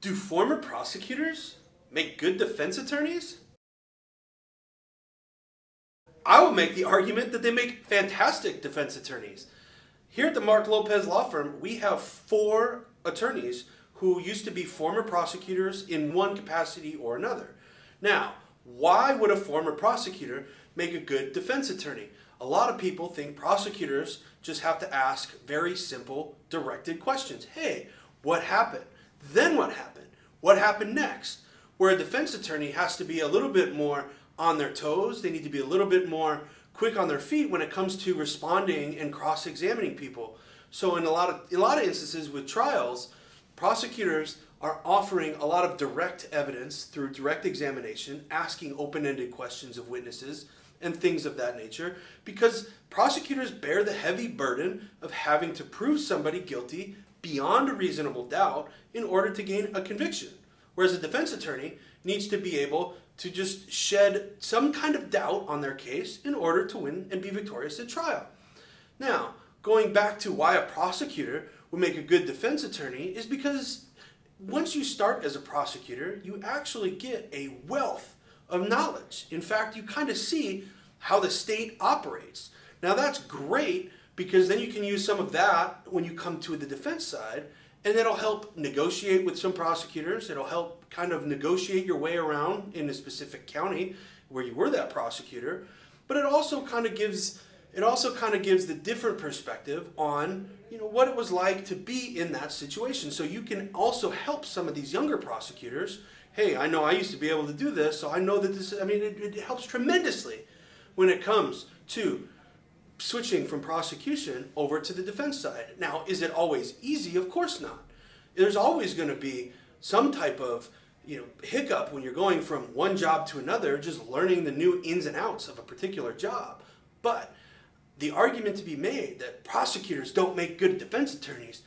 Do former prosecutors make good defense attorneys? I would make the argument that they make fantastic defense attorneys. Here at the Marc Lopez law firm, we have 4 attorneys who used to be former prosecutors in one capacity or another. Now, why would a former prosecutor make a good defense attorney? A lot of people think prosecutors just have to ask very simple, directed questions. Hey, what happened? Then what happened? What happened next? Where a defense attorney has to be a little bit more on their toes. They need to be a little bit more quick on their feet when it comes to responding and cross-examining people. So in a lot of instances with trials, prosecutors are offering a lot of direct evidence through direct examination, asking open-ended questions of witnesses and things of that nature, because prosecutors bear the heavy burden of having to prove somebody guilty beyond a reasonable doubt in order to gain a conviction. Whereas a defense attorney needs to be able to just shed some kind of doubt on their case in order to win and be victorious at trial. Now, going back to why a prosecutor would make a good defense attorney is because once you start as a prosecutor, you actually get a wealth of knowledge. In fact, you kind of see how the state operates. Now that's great because then you can use some of that when you come to the defense side, and it'll help negotiate with some prosecutors. It'll help kind of negotiate your way around in a specific county where you were that prosecutor. But it also kind of gives the different perspective on what it was like to be in that situation. So you can also help some of these younger prosecutors. Hey, I know I used to be able to do this, so I know that it helps tremendously when it comes to switching from prosecution over to the defense side. Now, is it always easy? Of course not. There's always going to be some type of hiccup when you're going from one job to another, just learning the new ins and outs of a particular job. But the argument to be made that prosecutors don't make good defense attorneys,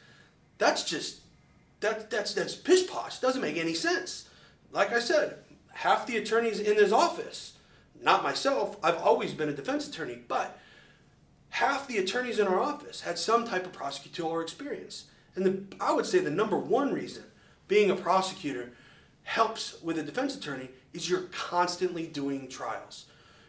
that's pish posh. Doesn't make any sense. Like I said, half the attorneys in this office, not myself, I've always been a defense attorney, but half the attorneys in our office had some type of prosecutorial experience. And I would say the number one reason being a prosecutor helps with a defense attorney is you're constantly doing trials.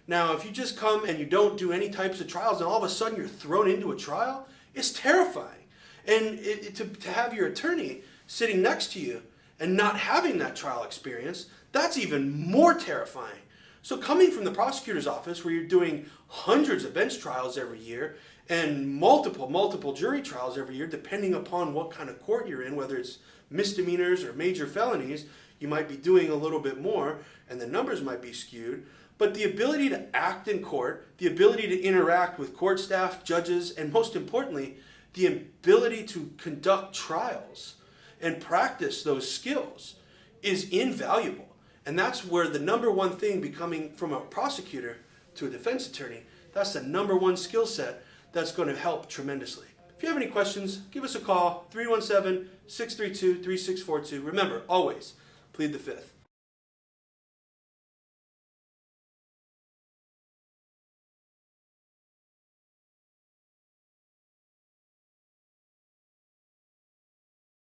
Now, if you just come and you don't do any types of trials and all of a sudden you're thrown into a trial, it's terrifying. And to have your attorney sitting next to you and not having that trial experience, that's even more terrifying. So coming from the prosecutor's office where you're doing hundreds of bench trials every year and multiple jury trials every year, depending upon what kind of court you're in, whether it's misdemeanors or major felonies, you might be doing a little bit more and the numbers might be skewed. But the ability to act in court, the ability to interact with court staff, judges, and most importantly, the ability to conduct trials and practice those skills is invaluable. And that's where the number one thing becoming from a prosecutor to a defense attorney, that's the number one skill set that's going to help tremendously. If you have any questions, give us a call, 317-632-3642. Remember, always plead the fifth.